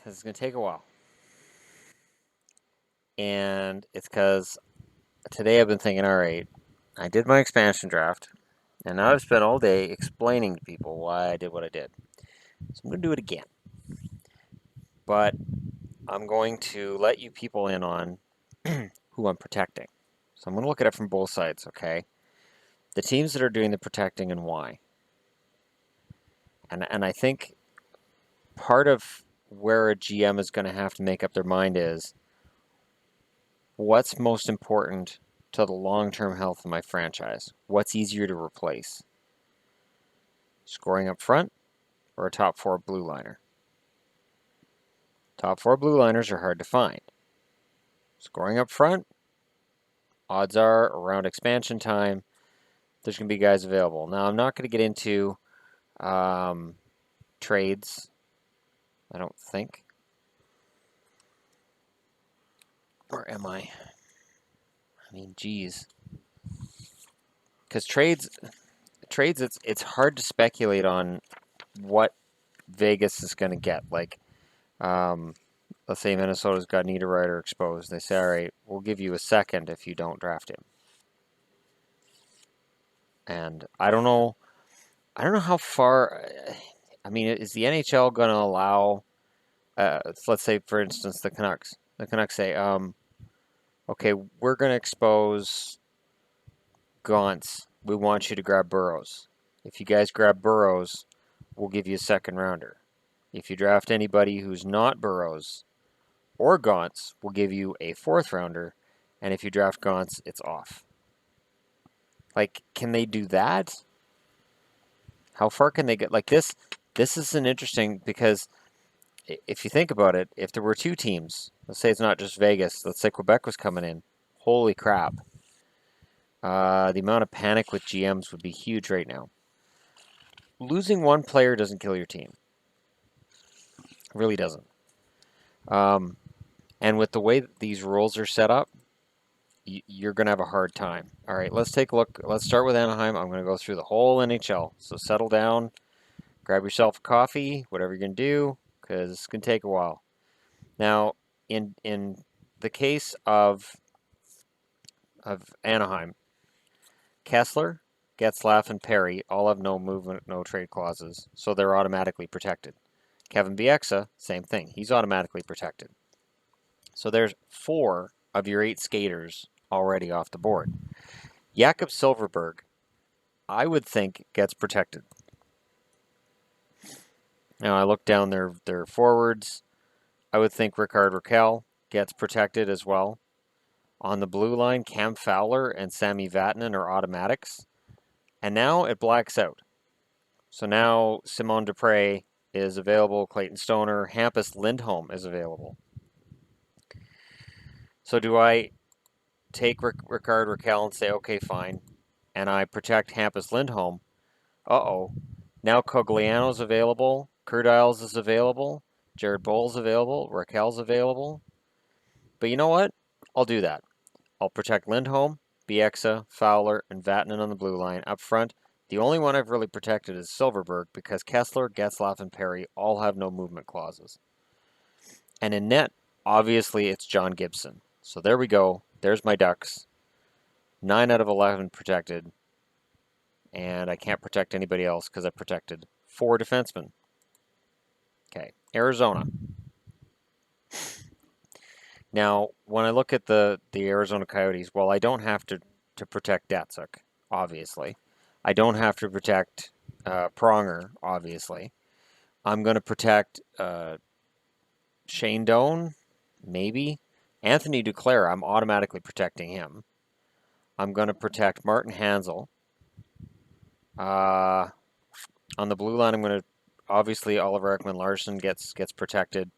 This is going to take a while. And it's because today I've been thinking, all right, I did my expansion draft, and now I've spent all day explaining to people why I did what I did. So I'm going to do it again. But I'm going to let you people in on who I'm protecting. So I'm going to look at it from both sides, okay? The teams that are doing the protecting and why. And I think part of where a GM is going to have to make up their mind is what's most important to the long-term health of my franchise? What's easier to replace? Scoring up front or a top four blue liner? Top four blue liners are hard to find. Scoring up front, odds are around expansion time, there's going to be guys available. Now, I'm not going to get into trades, I don't think. Or am I? I mean, geez. Because trades, it's hard to speculate on what Vegas is going to get. Like, let's say Minnesota's got Niederreiter exposed. They say, all right, we'll give you a second if you don't draft him. And I don't know how far. I mean, is the NHL going to allow? Let's say, for instance, the Canucks. The Canucks say, okay, we're going to expose Gauntz. We want you to grab Burrows. If you guys grab Burrows, we'll give you a second rounder. If you draft anybody who's not Burrows or Gauntz, we'll give you a fourth rounder. And if you draft Gauntz, it's off. Like, can they do that? How far can they get? Like this is an interesting because if you think about it, if there were two teams, let's say it's not just Vegas, let's say Quebec was coming in, holy crap. The amount of panic with GMs would be huge right now. Losing one player doesn't kill your team. It really doesn't. And with the way that these rules are set up, you're going to have a hard time. All right, let's take a look. Let's start with Anaheim. I'm going to go through the whole NHL. So settle down, grab yourself a coffee, whatever you're going to do, because it's going to take a while. Now, in the case of Anaheim, Kessler, Getzlaf, and Perry all have no movement, no trade clauses, so they're automatically protected. Kevin Bieksa, same thing. He's automatically protected. So there's 4 of your 8 skaters already off the board. Jakob Silfverberg, I would think, gets protected. Now I look down their forwards. I would think Rickard Rakell gets protected as well. On the blue line, Cam Fowler and Sami Vatanen are automatics. And now it blacks out. So now Simon Dupré is available, Clayton Stoner, Hampus Lindholm is available. So do I take Rickard Rakell and say, okay, fine, and I protect Hampus Lindholm? Uh-oh. Now Cogliano's available, Kurt Isles is available, Jared Boll's available, Rakell's available. But you know what? I'll do that. I'll protect Lindholm, Bieksa, Fowler, and Vatanen on the blue line. Up front, the only one I've really protected is Silfverberg because Kessler, Getzlaf, and Perry all have no movement clauses. And in net, obviously, it's John Gibson. So there we go. There's my Ducks. 9 out of 11 protected. And I can't protect anybody else because I protected 4 defensemen. Okay, Arizona. Now, when I look at the Arizona Coyotes, well, I don't have to protect Datsuk, obviously. I don't have to protect Pronger, obviously. I'm going to protect Shane Doan, maybe. Anthony Duclair, I'm automatically protecting him. I'm going to protect Martin Hanzal. On the blue line, I'm going to, obviously, Oliver Ekman-Larsson gets protected.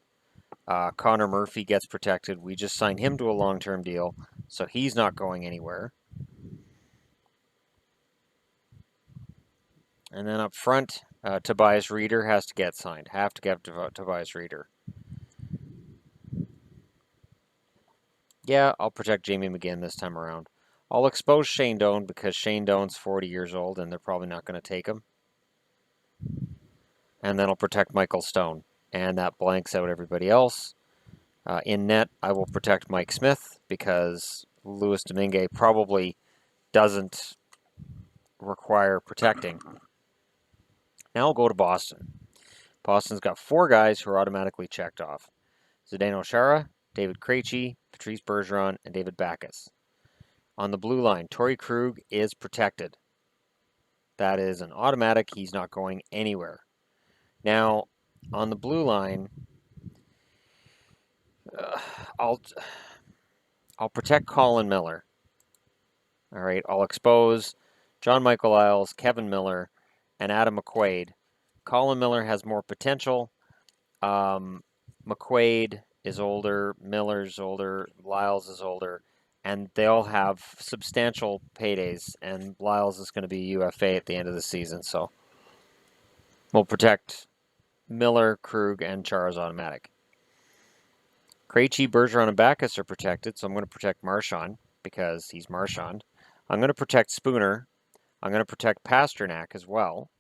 Connor Murphy gets protected. We just signed him to a long-term deal, so he's not going anywhere. And then up front, Tobias Reeder has to get signed. Have to get Tobias Reeder. Yeah, I'll protect Jamie McGinn this time around. I'll expose Shane Doan because Shane Doan's 40 years old and they're probably not going to take him. And then I'll protect Michael Stone. and that blanks out everybody else. In net, I will protect Mike Smith because Louis Domingue probably doesn't require protecting. Now we'll go to Boston. Boston's got 4 guys who are automatically checked off. Zdeno Chara, David Krejci, Patrice Bergeron, and David Backes. On the blue line, Torrey Krug is protected. That is an automatic. He's not going anywhere. Now, on the blue line, I'll protect Colin Miller. All right, I'll expose John Michael Isles, Kevin Miller, and Adam McQuaid. Colin Miller has more potential. McQuaid is older, Miller's older, Lyles is older, and they all have substantial paydays, and Lyles is going to be UFA at the end of the season, so we'll protect Miller, Krug, and Chara's automatic. Krejci, Bergeron, and Backes are protected, so I'm going to protect Marchand because he's Marchand. I'm going to protect Spooner. I'm going to protect Pasternak as well.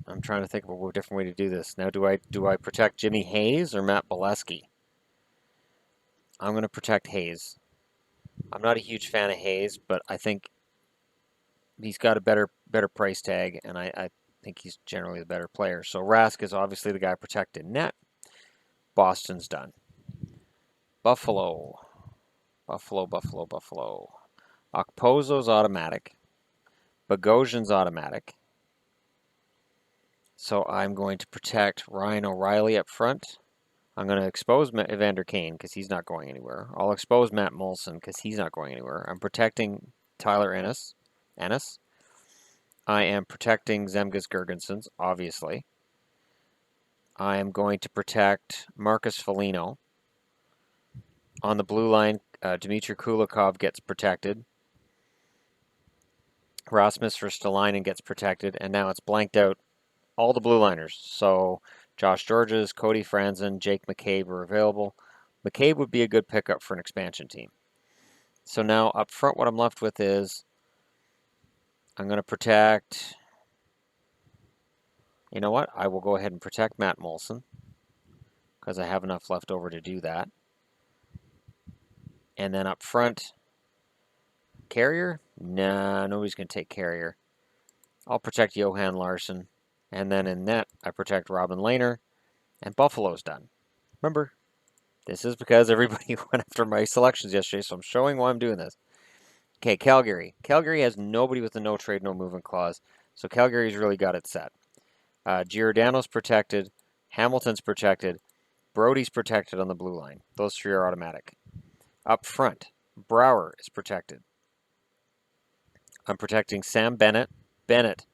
I'm trying to think of a different way to do this. Now, do I protect Jimmy Hayes or Matt Bolesky? I'm going to protect Hayes. I'm not a huge fan of Hayes, but I think he's got a better price tag, and I think he's generally the better player. So Rask is obviously the guy protected net. Boston's done. Buffalo. Okpozo's automatic. Bogosian's automatic. So I'm going to protect Ryan O'Reilly up front. I'm going to expose Evander Kane because he's not going anywhere. I'll expose Matt Molson because he's not going anywhere. I'm protecting Tyler Ennis. I am protecting Zemgus Girgensons, obviously. I am going to protect Marcus Foligno. On the blue line, Dmitry Kulikov gets protected. Rasmus Ristolainen gets protected, and now it's blanked out all the blue liners. So Josh Georges, Cody Franzen, Jake McCabe are available. McCabe would be a good pickup for an expansion team. So now up front, what I'm left with is I'm going to protect. You know what? I will go ahead and protect Matt Molson because I have enough left over to do that. And then up front, Carrier? Nah, nobody's going to take Carrier. I'll protect Johan Larsson. And then in net, I protect Robin Lehner. And Buffalo's done. Remember, this is because everybody went after my selections yesterday, so I'm showing why I'm doing this. Okay, Calgary. Calgary has nobody with a no trade, no movement clause. So Calgary's really got it set. Giordano's protected. Hamilton's protected. Brody's protected on the blue line. Those 3 are automatic. Up front, Brouwer is protected. I'm protecting Sam Bennett. Bennett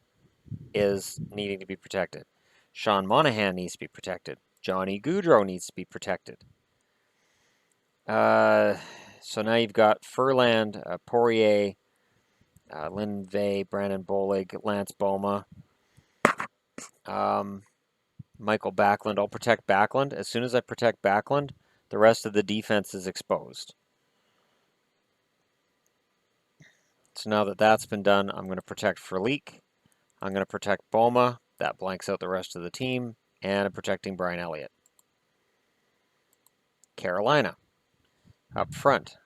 is needing to be protected. Sean Monahan needs to be protected. Johnny Gaudreau needs to be protected. So now you've got Furland, Poirier, Lynn Vey, Brandon Bolig, Lance Boma, Michael Backlund. I'll protect Backlund. As soon as I protect Backlund, the rest of the defense is exposed. So now that that's been done, I'm going to protect Frelick. I'm going to protect Boma. That blanks out the rest of the team. And I'm protecting Brian Elliott. Carolina. Up front.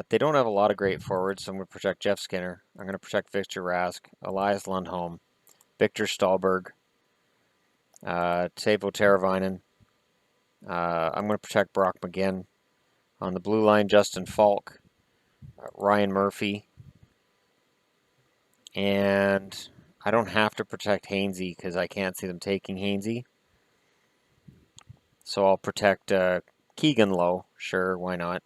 They don't have a lot of great forwards, so I'm going to protect Jeff Skinner. I'm going to protect Victor Rask, Elias Lundholm, Victor Stahlberg, Teuvo Teravainen. I'm going to protect Brock McGinn. On the blue line, Justin Falk, Ryan Murphy. And I don't have to protect Hainsey because I can't see them taking Hainsey. So I'll protect Keegan Lowe. Sure, why not?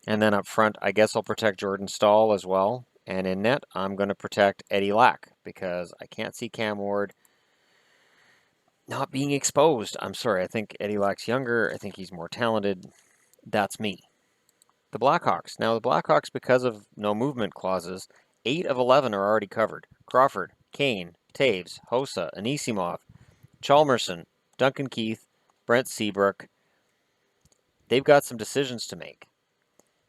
And then up front, I guess I'll protect Jordan Stahl as well. And in net, I'm going to protect Eddie Lack because I can't see Cam Ward not being exposed. I'm sorry, I think Eddie Lack's younger. I think he's more talented. That's me. The Blackhawks. Now, the Blackhawks, because of no movement clauses, 8 of 11 are already covered. Crawford, Kane, Taves, Hossa, Anisimov, Chalmerson, Duncan Keith, Brent Seabrook. They've got some decisions to make.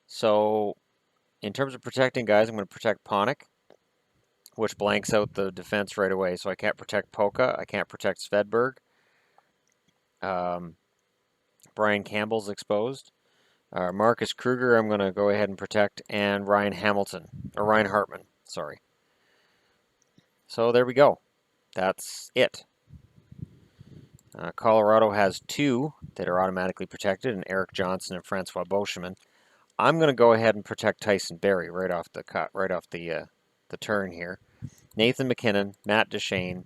So, in terms of protecting guys, I'm going to protect Panik. which blanks out the defense right away. So I can't protect Polka. I can't protect Svedberg. Brian Campbell's exposed. Marcus Kruger, I'm going to go ahead and protect, and Ryan Hartman, sorry. So there we go. That's it. Colorado has 2 that are automatically protected, and Eric Johnson and Francois Beauchemin. I'm going to go ahead and protect Tyson Barrie right off the turn here. Nathan McKinnon, Matt Duchene,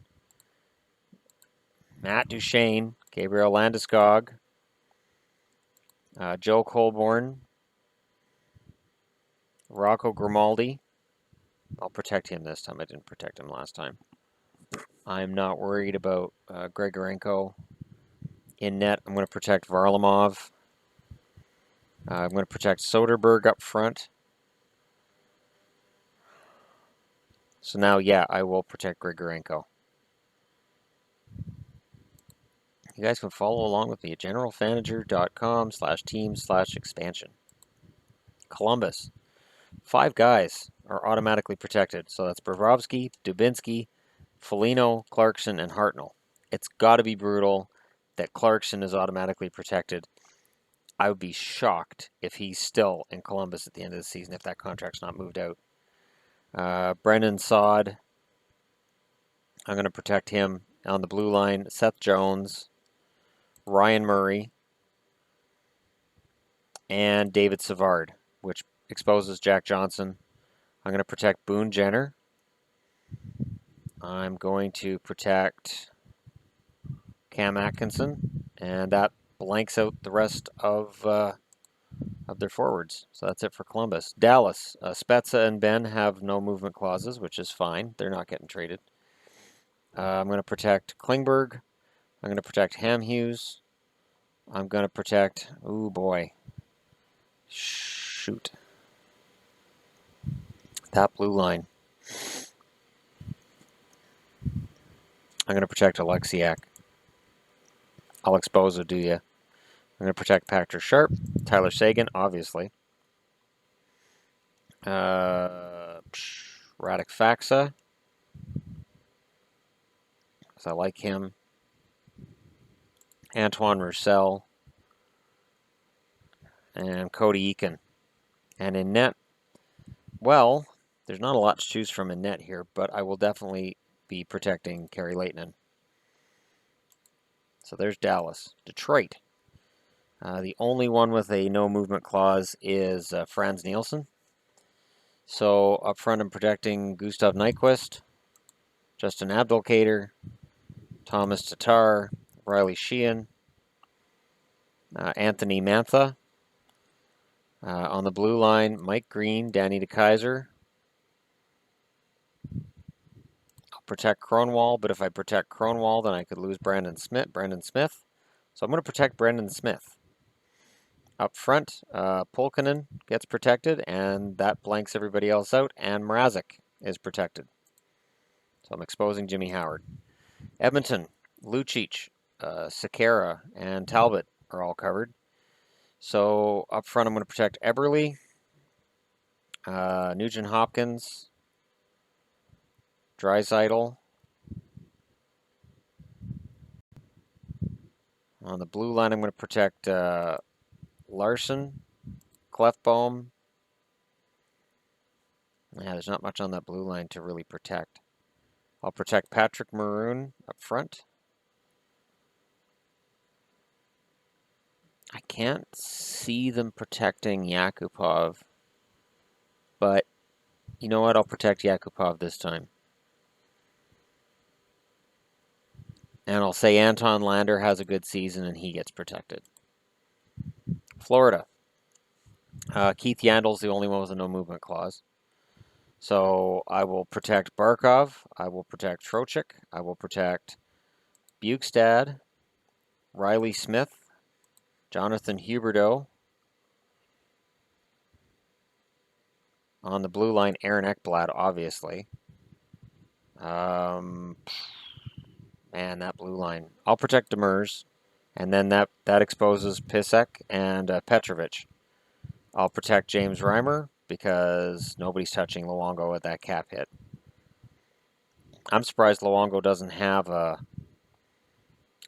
Gabriel Landeskog, Joe Colborne, Rocco Grimaldi. I'll protect him this time. I didn't protect him last time. I'm not worried about Grigorenko. In net, I'm going to protect Varlamov. I'm going to protect Soderberg up front. So now, yeah, I will protect Grigorenko. You guys can follow along with me at generalfanager.com/team/expansion. Columbus. 5 guys are automatically protected. So that's Bobrovsky, Dubinsky, Foligno, Clarkson, and Hartnell. It's got to be brutal that Clarkson is automatically protected. I would be shocked if he's still in Columbus at the end of the season if that contract's not moved out. Brendan Saad, I'm going to protect him on the blue line. Seth Jones, Ryan Murray, and David Savard, which exposes Jack Johnson. I'm going to protect Boone Jenner. I'm going to protect Cam Atkinson, and that blanks out the rest of their forwards. So that's it for Columbus. Dallas, Spezza and Ben have no movement clauses, which is fine. They're not getting traded. I'm going to protect Klingberg. I'm going to protect Ham Hughes. I'm going to protect, oh boy, shoot, that blue line. I'm going to protect Alexiak. I'll expose it, do ya? I'm going to protect Patrick Sharp, Tyler Seguin, obviously. Radek Faxa, because I like him. Antoine Roussel, and Cody Eakin. And in net, well, there's not a lot to choose from in net here, but I will definitely be protecting Kerry Leitonen. So there's Dallas. Detroit. The only one with a no movement clause is Franz Nielsen. So up front, I'm protecting Gustav Nyquist, Justin Abdelkader, Thomas Tatar, Riley Sheehan, Anthony Mantha. On the blue line, Mike Green, Danny DeKeyser. I'll protect Kronwall, but if I protect Kronwall, then I could lose Brandon Smith. So I'm going to protect Brandon Smith. Up front, Pulkkinen gets protected, and that blanks everybody else out, and Mrazek is protected. So I'm exposing Jimmy Howard. Edmonton, Lucic, Sekera, and Talbot are all covered. So up front, I'm going to protect Eberle, Nugent Hopkins, Draisaitl. On the blue line, I'm going to protect Larson, Clefbaum. Yeah, there's not much on that blue line to really protect. I'll protect Patrick Maroon up front. I can't see them protecting Yakupov, but you know what? I'll protect Yakupov this time. And I'll say Anton Lander has a good season and he gets protected. Florida. Keith Yandel's the only one with a no movement clause. So I will protect Barkov. I will protect Trocheck. I will protect Bukestad, Riley Smith, Jonathan Huberdeau. On the blue line, Aaron Ekblad, obviously. Man, that blue line. I'll protect Demers, and then that exposes Pisek and Petrovic. I'll protect James Reimer because nobody's touching Luongo at that cap hit. I'm surprised Luongo doesn't have a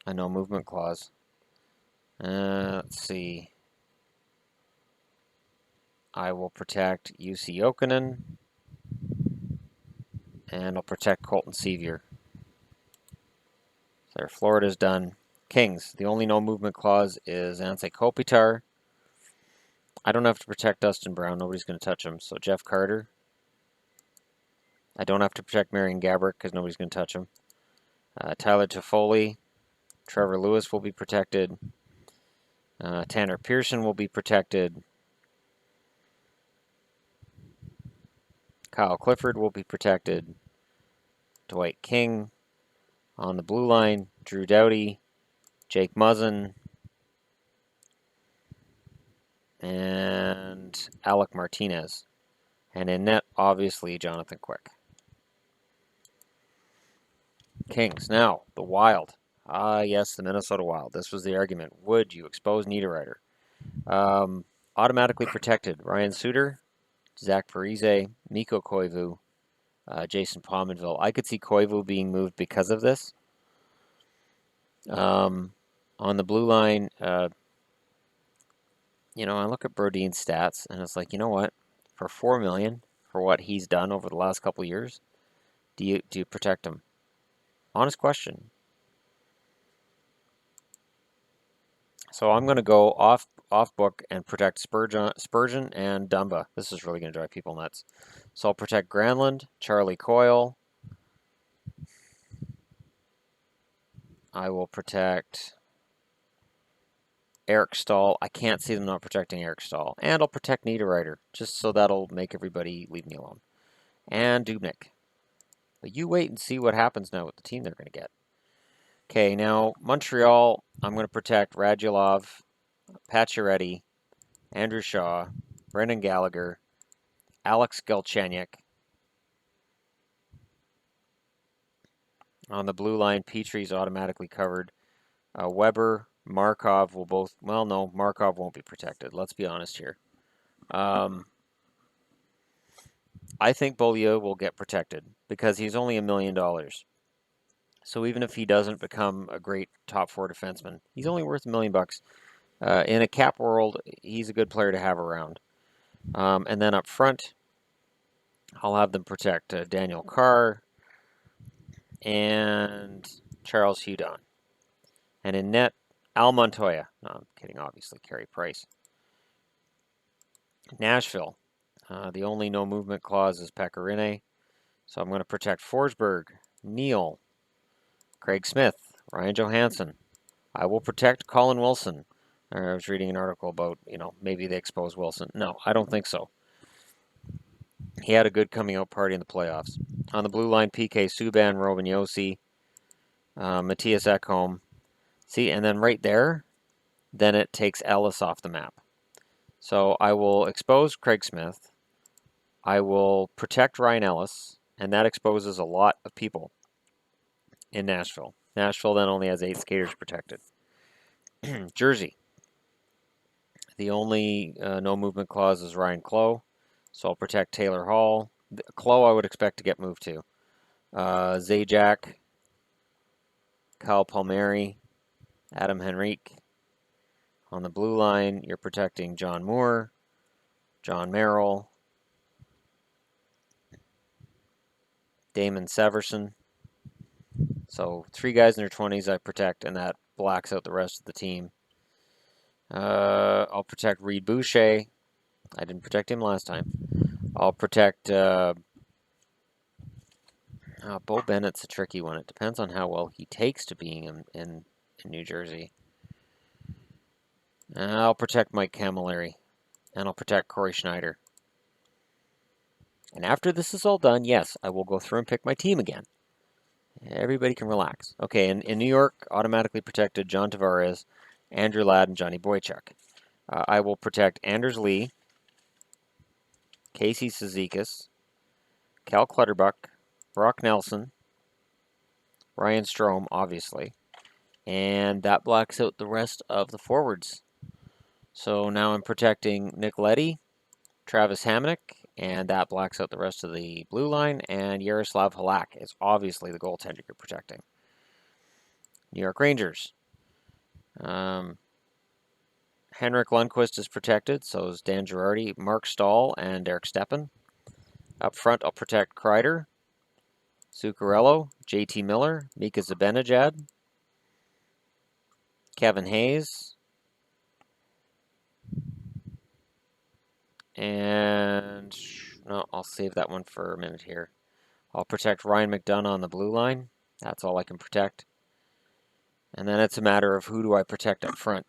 no movement clause. Let's see. I will protect UC Jokinen, and I'll protect Colton Sevier. So Florida's done. Kings, the only no movement clause is Anze Kopitar. I don't have to protect Dustin Brown. Nobody's going to touch him. So Jeff Carter. I don't have to protect Marion Gaborik because nobody's going to touch him. Tyler Toffoli. Trevor Lewis will be protected. Tanner Pearson will be protected. Kyle Clifford will be protected. Dwight King. On the blue line, Drew Doughty, Jake Muzzin, and Alec Martinez. And in net, obviously, Jonathan Quick. Kings. Now, the Wild. Yes, the Minnesota Wild. This was the argument. Would you expose Niederreiter? Automatically protected. Ryan Suter, Zach Parise, Mikko Koivu, Jason Pominville. I could see Koivu being moved because of this. On the blue line, I look at Brodin's stats, and it's like, you know what? For $4 million, for what he's done over the last couple of years, do you protect him? Honest question. So I'm going to go off book and protect Spurgeon and Dumba. This is really going to drive people nuts. So I'll protect Granlund, Charlie Coyle. I will protect Eric Stahl. I can't see them not protecting Eric Stahl. And I'll protect Niederreiter, just so that'll make everybody leave me alone. And Dubnyk. But you wait and see what happens now with the team they're going to get. Okay, now Montreal, I'm going to protect Radulov, Pacioretty, Andrew Shaw, Brendan Gallagher, Alex Galchenyuk. On the blue line, Petrie's automatically covered. Weber, Markov will both... Well, no, Markov won't be protected. Let's be honest here. I think Beaulieu will get protected because he's only $1 million. So even if he doesn't become a great top four defenseman, he's only worth $1 million. In a cap world, he's a good player to have around. And then up front, I'll have them protect Daniel Carr and Charles Hudon. And in net, Al Montoya. No, I'm kidding, obviously, Carey Price. Nashville. The only no movement clause is Pecorine. So I'm going to protect Forsberg, Neal, Craig Smith, Ryan Johansson. I will protect Colin Wilson. I was reading an article about, maybe they expose Wilson. No, I don't think so. He had a good coming out party in the playoffs. On the blue line, PK Subban, Robin Josi, Matthias Ekholm. See, and then right there, then it takes Ellis off the map. So I will expose Craig Smith. I will protect Ryan Ellis, and that exposes a lot of people in Nashville. Nashville then only has 8 skaters protected. Jersey. The only no movement clause is Ryan Clough, so I'll protect Taylor Hall. Clough I would expect to get moved to. Zajac, Kyle Palmieri, Adam Henrique. On the blue line, you're protecting John Moore, John Merrill, Damon Severson. So 3 guys in their 20s I protect, and that blacks out the rest of the team. I'll protect Reed Boucher. I didn't protect him last time. I'll protect... Bo Bennett's a tricky one. It depends on how well he takes to being in New Jersey. I'll protect Mike Camilleri. And I'll protect Corey Schneider. And after this is all done, yes, I will go through and pick my team again. Everybody can relax. Okay, in New York, automatically protected John Tavares, Andrew Ladd, and Johnny Boychuk. I will protect Anders Lee, Casey Cizikas, Cal Clutterbuck, Brock Nelson, Ryan Strome, obviously. And that blacks out the rest of the forwards. So now I'm protecting Nick Leddy, Travis Hamonic, And that blacks out the rest of the blue line. And Yaroslav Halak is obviously the goaltender you're protecting. New York Rangers. Henrik Lundqvist is protected, so is Dan Girardi, Mark Stahl, and Derek Stepan. Up front, I'll protect Kreider, Zuccarello, JT Miller, Mika Zibanejad, Kevin Hayes, and no, I'll save that one for a minute here. I'll protect Ryan McDonough on the blue line. That's all I can protect. And then it's a matter of who do I protect up front.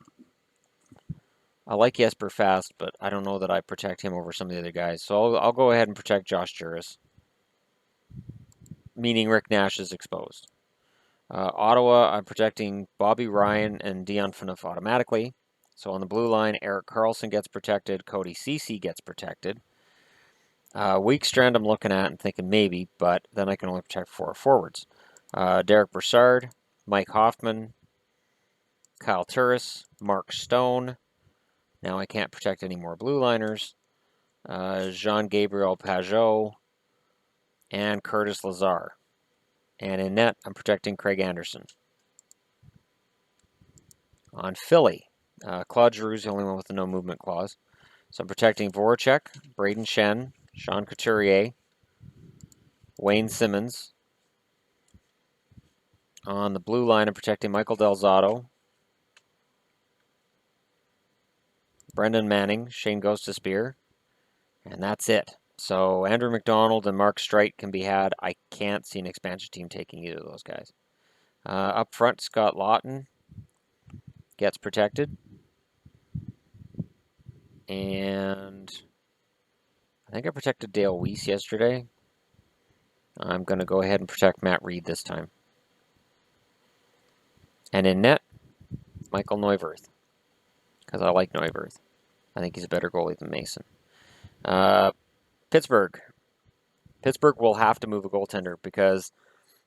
I like Jesper Fast, but I don't know that I protect him over some of the other guys. So I'll go ahead and protect Josh Juris, meaning Rick Nash is exposed. Ottawa, I'm protecting Bobby Ryan and Dion Phaneuf automatically. So on the blue line, Erik Karlsson gets protected. Cody Ceci gets protected. Weakstrand I'm looking at and thinking maybe, but then I can only protect 4 forwards. Derek Brassard, Mike Hoffman, Kyle Turris, Mark Stone. Now I can't protect any more blue liners. Jean-Gabriel Pageau, and Curtis Lazar. And in net, I'm protecting Craig Anderson. On Philly, Claude Giroux is the only one with a no movement clause. So I'm protecting Voracek, Braden Shen, Sean Couturier, Wayne Simmons. On the blue line, I'm protecting Michael Del Zotto, Brendan Manning, Shane Gostisbehere, and that's it. So Andrew McDonald and Mark Streit can be had. I can't see an expansion team taking either of those guys. Up front, Scott Lawton gets protected. And I think I protected Dale Weiss yesterday. I'm going to go ahead and protect Matt Reed this time. And in net, Michael Neuwirth, because I like Neuwirth. I think he's a better goalie than Mason. Pittsburgh. Pittsburgh will have to move a goaltender because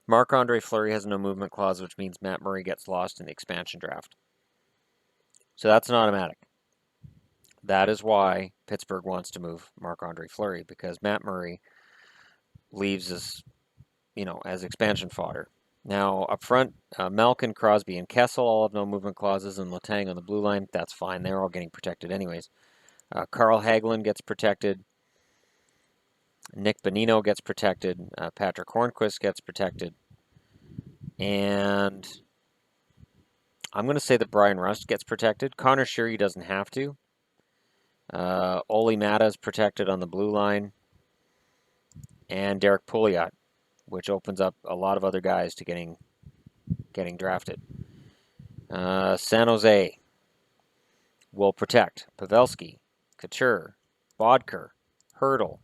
Marc-Andre Fleury has a no movement clause, which means Matt Murray gets lost in the expansion draft. So that's an automatic. That is why Pittsburgh wants to move Marc-Andre Fleury, because Matt Murray leaves as, as expansion fodder. Now, up front, Malkin, Crosby, and Kessel all have no movement clauses, and Letang on the blue line, that's fine. They're all getting protected anyways. Carl Hagelin gets protected. Nick Bonino gets protected. Patrick Hornquist gets protected. And I'm going to say that Brian Rust gets protected. Connor Sheary doesn't have to. Oli Mata is protected on the blue line. And Derek Pouliot, which opens up a lot of other guys to getting drafted. San Jose will protect Pavelski, Couture, Bodker, Hurdle,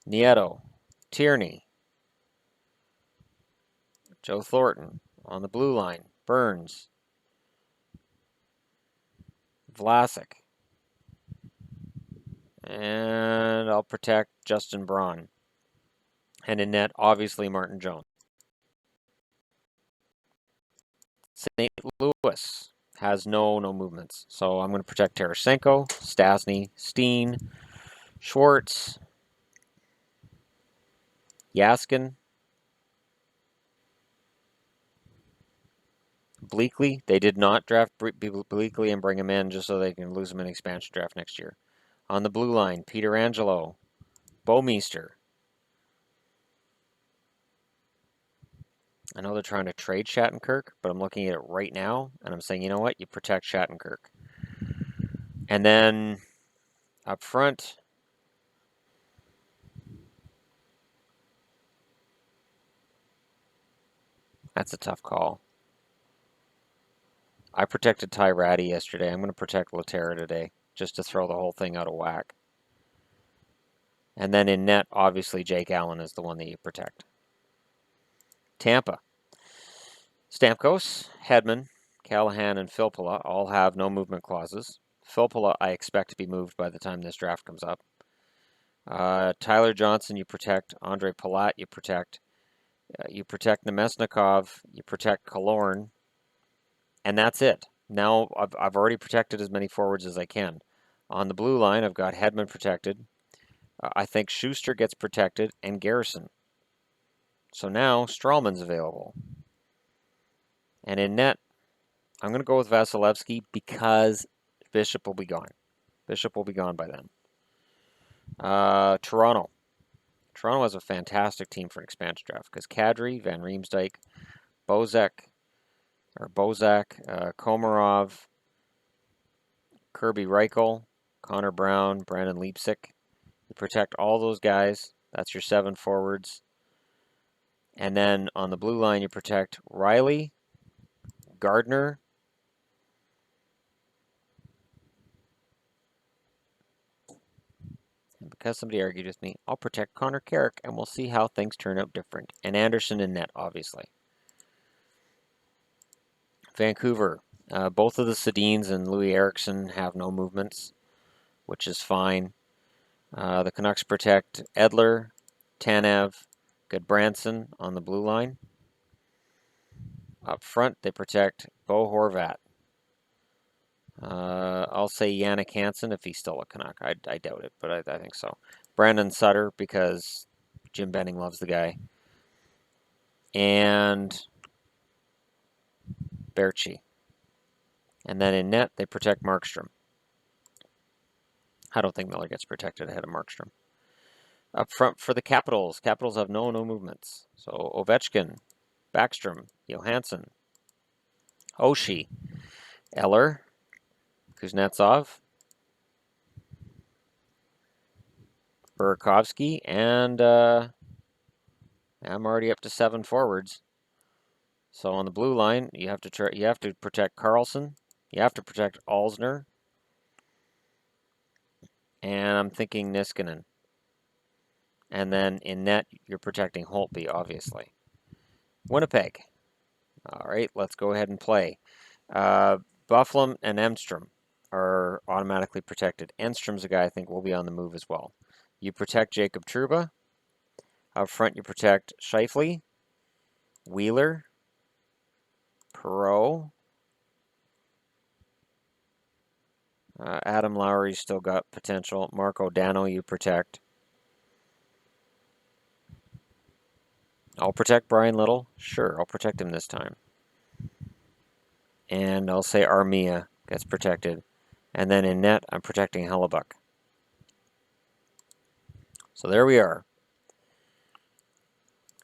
Nieto, Tierney, Joe Thornton on the blue line, Burns, Vlasic, and I'll protect Justin Braun. And in net, obviously, Martin Jones. St. Louis has no movements. So I'm going to protect Tarasenko, Stastny, Steen, Schwartz, Yaskin, Bleakley. They did not draft Bleakley and bring him in just so they can lose him in expansion draft next year. On the blue line, Peter Angelo, Bouwmeester. I know they're trying to trade Shattenkirk, but I'm looking at it right now, and I'm saying, you know what? You protect Shattenkirk. And then up front, that's a tough call. I protected Ty Ratty yesterday. I'm going to protect Laterra today, just to throw the whole thing out of whack. And then in net, obviously, Jake Allen is the one that you protect. Tampa. Stamkos, Hedman, Callahan, and Filppula all have no movement clauses. Filppula, I expect to be moved by the time this draft comes up. Tyler Johnson, you protect. Andre Palat, you protect. You protect Nemesnikov, you protect Killorn, and that's it. Now, I've already protected as many forwards as I can. On the blue line, I've got Hedman protected, I think Schuster gets protected and Garrison. So now Strawman's available. And in net, I'm going to go with Vasilevsky because Bishop will be gone. Bishop will be gone by then. Toronto. Toronto has a fantastic team for an expansion draft because Kadri, Van Riemsdyk, Bozak, Komarov, Kirby Reichel, Connor Brown, Brandon Leipsic. You protect all those guys. That's your 7 forwards. And then on the blue line, you protect Riley, Gardner, and because somebody argued with me, I'll protect Connor Carrick, and we'll see how things turn out different. And Anderson in net, obviously. Vancouver. Both of the Sedins and Louis Eriksson have no movements, which is fine. The Canucks protect Edler, Tanev, Goodbranson on the blue line. Up front, they protect Bo Horvat. I'll say Yannick Hansen if he's still a Canuck. I doubt it, but I think so. Brandon Sutter because Jim Benning loves the guy. And Berchi. And then in net, they protect Markstrom. I don't think Miller gets protected ahead of Markstrom. Up front for the Capitals. Capitals have no movements. So Ovechkin, Backstrom, Johansson, Oshie, Eller, Kuznetsov, Burakovsky, and I'm already up to 7 forwards. So on the blue line, you have to protect Carlson, you have to protect Alsner, and I'm thinking Niskanen. And then in net, you're protecting Holtby, obviously. Winnipeg. All right, let's go ahead and play. Bufflin and Enstrom are automatically protected. Enstrom's a guy I think will be on the move as well. You protect Jacob Trouba. Up front, you protect Scheifele, Wheeler, Perreault. Adam Lowry's still got potential. Marco Dano, you protect. I'll protect Brian Little. Sure, I'll protect him this time. And I'll say Armia gets protected. And then in net, I'm protecting Hellebuck. So there we are.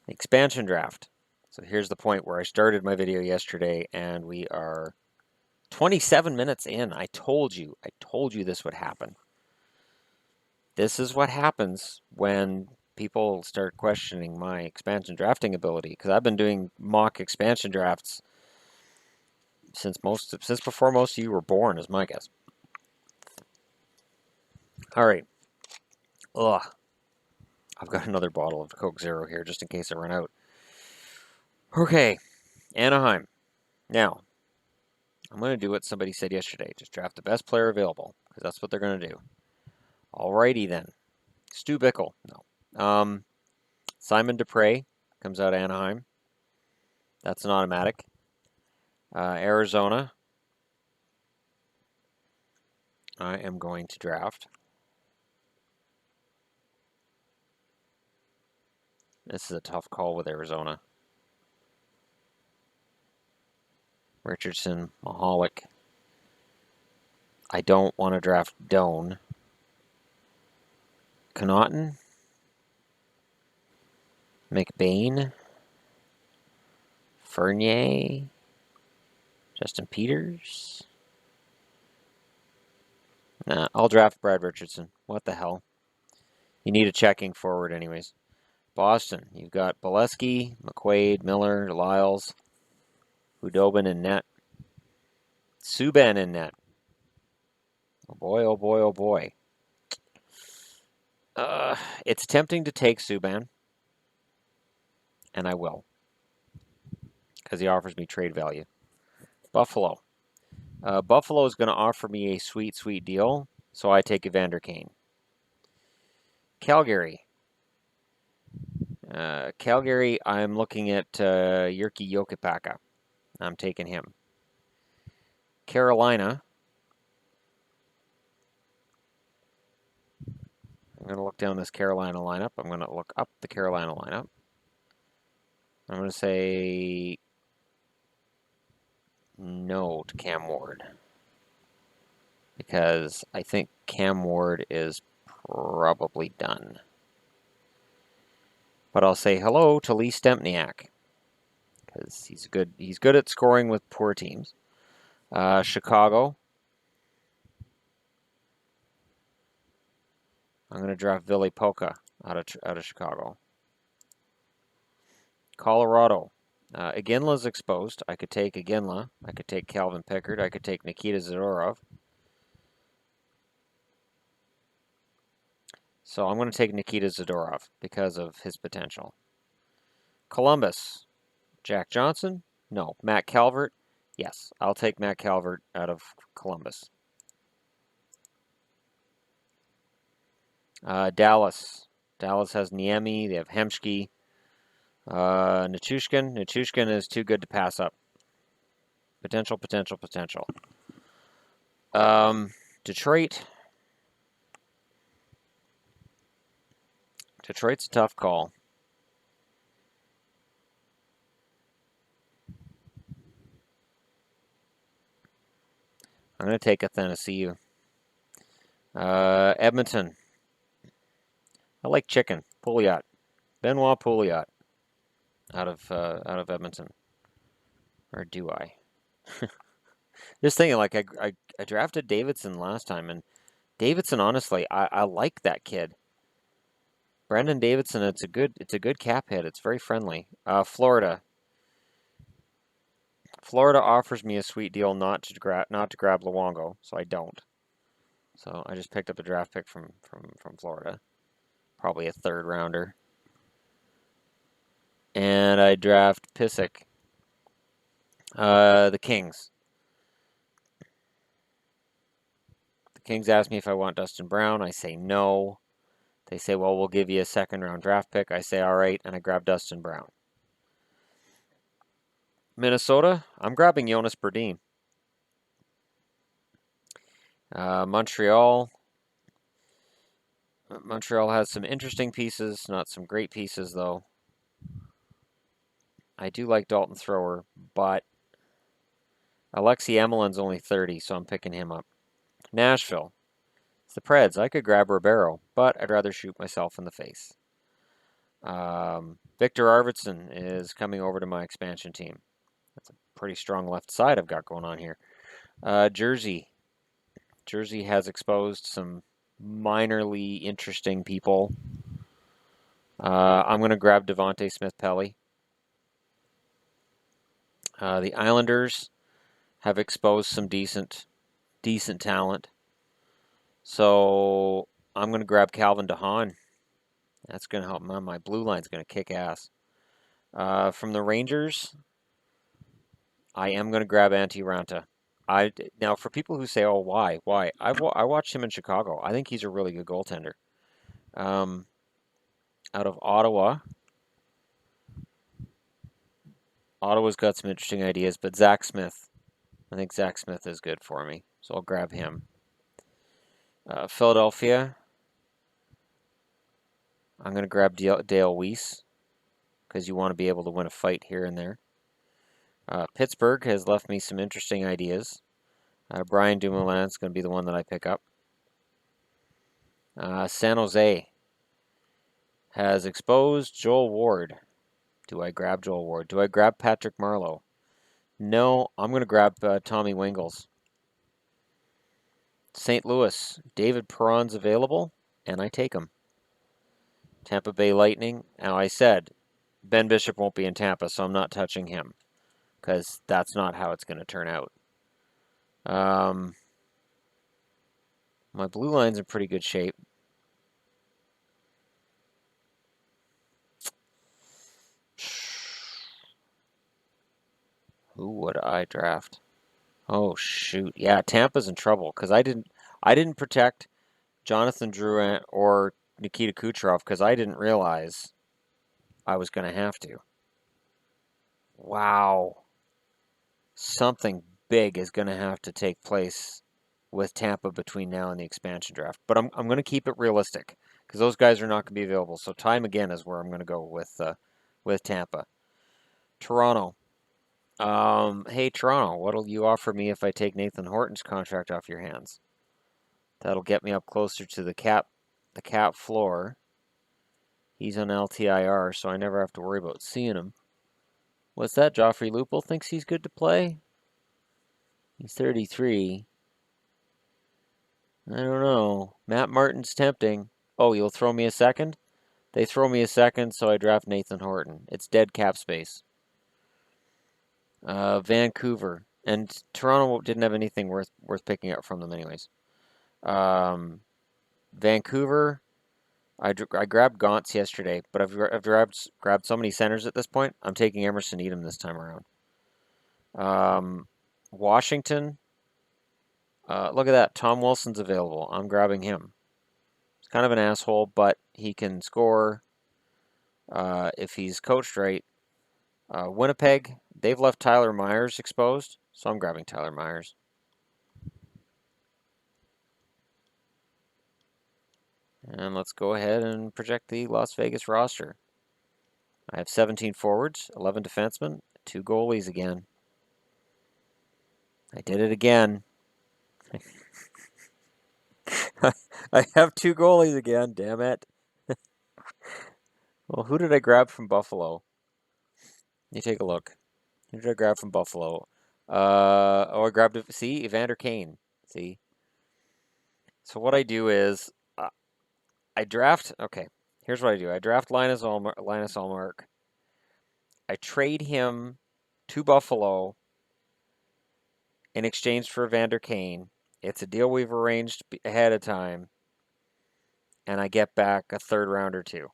Expansion draft. So here's the point where I started my video yesterday, and we are 27 minutes in. I told you this would happen. This is what happens when people start questioning my expansion drafting ability, because I've been doing mock expansion drafts since before most of you were born, is my guess. All right. Ugh. I've got another bottle of Coke Zero here just in case I run out. Okay. Anaheim. Now, I'm going to do what somebody said yesterday. Just draft the best player available, because that's what they're going to do. Alrighty then. Stu Bickle. No. Simon Dupre comes out of Anaheim. That's an automatic. Arizona. I am going to draft. This is a tough call with Arizona. Richardson, Mahalik. I don't want to draft Doan. Connaughton. McBain. Fernier. Justin Peters. Nah, I'll draft Brad Richardson. What the hell? You need a checking forward anyways. Boston, you've got Bolesky, McQuaid, Miller, Lyles, Hudobin in net. Subban in net. Oh boy, oh boy, oh boy. It's tempting to take Subban, and I will, because he offers me trade value. Buffalo. Buffalo is going to offer me a sweet, sweet deal, so I take Evander Kane. Calgary. Calgary, I'm looking at Jyrki Jokipaka. I'm taking him. Carolina. I'm going to look down this Carolina lineup. I'm going to look up the Carolina lineup. I'm going to say no to Cam Ward because I think Cam Ward is probably done. But I'll say hello to Lee Stempniak because he's good at scoring with poor teams. Chicago. I'm going to draft Ville Polka out of Chicago. Colorado. Iginla's exposed. I could take Iginla. I could take Calvin Pickard. I could take Nikita Zadorov. So I'm going to take Nikita Zadorov because of his potential. Columbus. Jack Johnson? No. Matt Calvert? Yes. I'll take Matt Calvert out of Columbus. Dallas. Dallas has Niemi. They have Hemsky. Nichushkin. Nichushkin is too good to pass up. Potential. Detroit. Detroit's a tough call. I'm going to take Athanasiou. Edmonton. I like chicken. Pouliot. Benoit Pouliot out of Edmonton. Or do I? Just thinking, like, I drafted Davidson last time, and Davidson, honestly, I like that kid. Brendan Davidson, it's a good cap hit. It's very friendly. Florida. Florida offers me a sweet deal not to grab Luongo, so I don't. So I just picked up a draft pick from Florida. Probably a third rounder. And I draft Pissick. The Kings. The Kings ask me if I want Dustin Brown. I say no. They say, well, we'll give you a second round draft pick. I say, all right, and I grab Dustin Brown. Minnesota, I'm grabbing Jonas Berdeen. Montreal. Montreal has some interesting pieces, not some great pieces, though. I do like Dalton Thrower, but Alexei Emelin's only 30, so I'm picking him up. Nashville. It's the Preds. I could grab Ribeiro, but I'd rather shoot myself in the face. Victor Arvidsson is coming over to my expansion team. That's a pretty strong left side I've got going on here. Jersey. Jersey has exposed some minorly interesting people. I'm going to grab Devontae Smith-Pelly. The Islanders have exposed some decent talent. So I'm going to grab Calvin DeHaan. That's going to help. My blue line's going to kick ass. From the Rangers, I am going to grab Antti Ranta. Now, for people who say, oh, why? I watched him in Chicago. I think he's a really good goaltender. Out of Ottawa, Ottawa's got some interesting ideas, but Zach Smith. I think Zach Smith is good for me, so I'll grab him. Philadelphia, I'm going to grab Dale Weiss because you want to be able to win a fight here and there. Pittsburgh has left me some interesting ideas. Brian Dumoulin is going to be the one that I pick up. San Jose has exposed Joel Ward. Do I grab Joel Ward? Do I grab Patrick Marleau? No, I'm going to grab Tommy Wingles. St. Louis, David Perron's available, and I take him. Tampa Bay Lightning. Now, I said Ben Bishop won't be in Tampa, so I'm not touching him because that's not how it's going to turn out. My blue line's in pretty good shape. Who would I draft? Oh shoot. Yeah, Tampa's in trouble because I didn't protect Jonathan Drouin or Nikita Kucherov because I didn't realize I was going to have to. Wow. Something big is going to have to take place with Tampa between now and the expansion draft. But I'm going to keep it realistic because those guys are not going to be available. So Ty McGinn is where I'm going to go with Tampa. Toronto. Hey Toronto, what'll you offer me if I take Nathan Horton's contract off your hands? That'll get me up closer to the cap floor. He's on LTIR, so I never have to worry about seeing him. What's that? Joffrey Lupul thinks he's good to play? He's 33. I don't know. Matt Martin's tempting. Oh, you'll throw me a second? They throw me a second, so I draft Nathan Horton. It's dead cap space. Vancouver. And Toronto didn't have anything worth picking up from them anyways. Vancouver, I grabbed Gauntz yesterday, but I've grabbed so many centers at this point. I'm taking Emerson Edom this time around. Washington, look at that. Tom Wilson's available. I'm grabbing him. He's kind of an asshole, but he can score if he's coached right. Winnipeg, they've left Tyler Myers exposed, so I'm grabbing Tyler Myers. And let's go ahead and project the Las Vegas roster. I have 17 forwards, 11 defensemen, 2 goalies again. I did it again. I have 2 goalies again, damn it. Well, who did I grab from Buffalo? You take a look. Who did I grab from Buffalo? I grabbed it. See, Evander Kane. See. So what I do is I draft. Okay, here's what I do. I draft Linus Ullmark. I trade him to Buffalo in exchange for Evander Kane. It's a deal we've arranged ahead of time, and I get back a third round or 2.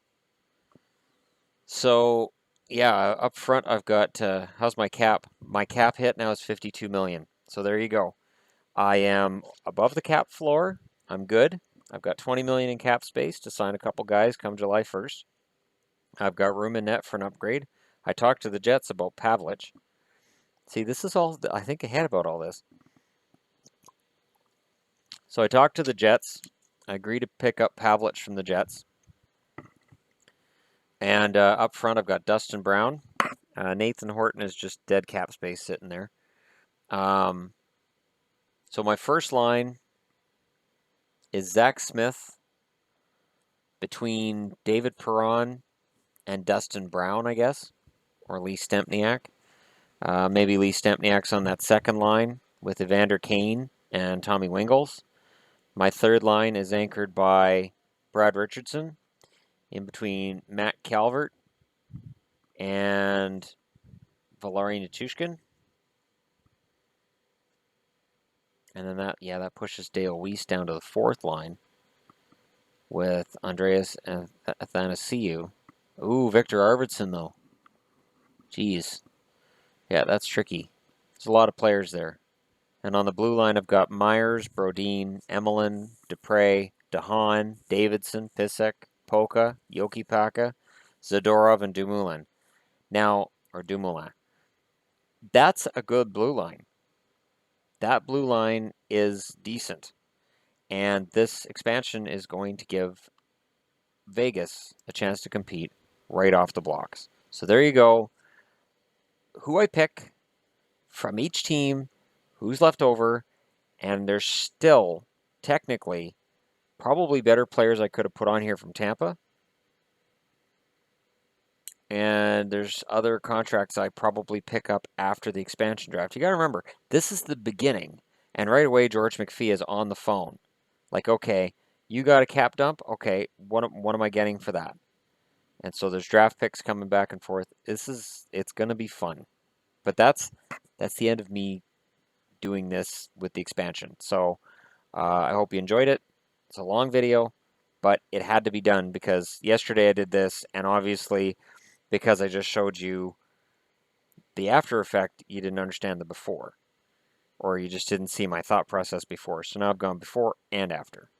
So yeah, up front I've got how's my cap? My cap hit now is 52 million. So there you go. I am above the cap floor. I'm good. I've got 20 million in cap space to sign a couple guys come July 1st. I've got room in net for an upgrade. I talked to the Jets about Pavlich. See, this is all I think ahead about all this. So I talked to the Jets. I agreed to pick up Pavlich from the Jets. And up front, I've got Dustin Brown. Nathan Horton is just dead cap space sitting there. So my first line is Zach Smith between David Perron and Dustin Brown, I guess, or Lee Stempniak. Maybe Lee Stempniak's on that second line with Evander Kane and Tommy Wingels. My third line is anchored by Brad Richardson in between Matt Calvert and Valeri Nichushkin. And then that pushes Dale Weiss down to the fourth line with Andreas Athanasiou. Ooh, Victor Arvidsson, though. Jeez. Yeah, that's tricky. There's a lot of players there. And on the blue line, I've got Myers, Brodin, Emelin, Dupre, DeHaan, Davidson, Pisek, Polka, Yoki-Paka, Zadorov, and Dumoulin. Dumoulin. That's a good blue line. That blue line is decent. And this expansion is going to give Vegas a chance to compete right off the blocks. So there you go. Who I pick from each team, who's left over, and there's still technically probably better players I could have put on here from Tampa. And there's other contracts I probably pick up after the expansion draft. You got to remember, this is the beginning. And right away, George McPhee is on the phone. Like, okay, you got a cap dump? Okay, what am I getting for that? And so there's draft picks coming back and forth. It's going to be fun. But that's the end of me doing this with the expansion. So I hope you enjoyed it. It's a long video, but it had to be done because yesterday I did this, and obviously because I just showed you the after effect, you didn't understand the before, or you just didn't see my thought process before. So now I've gone before and after.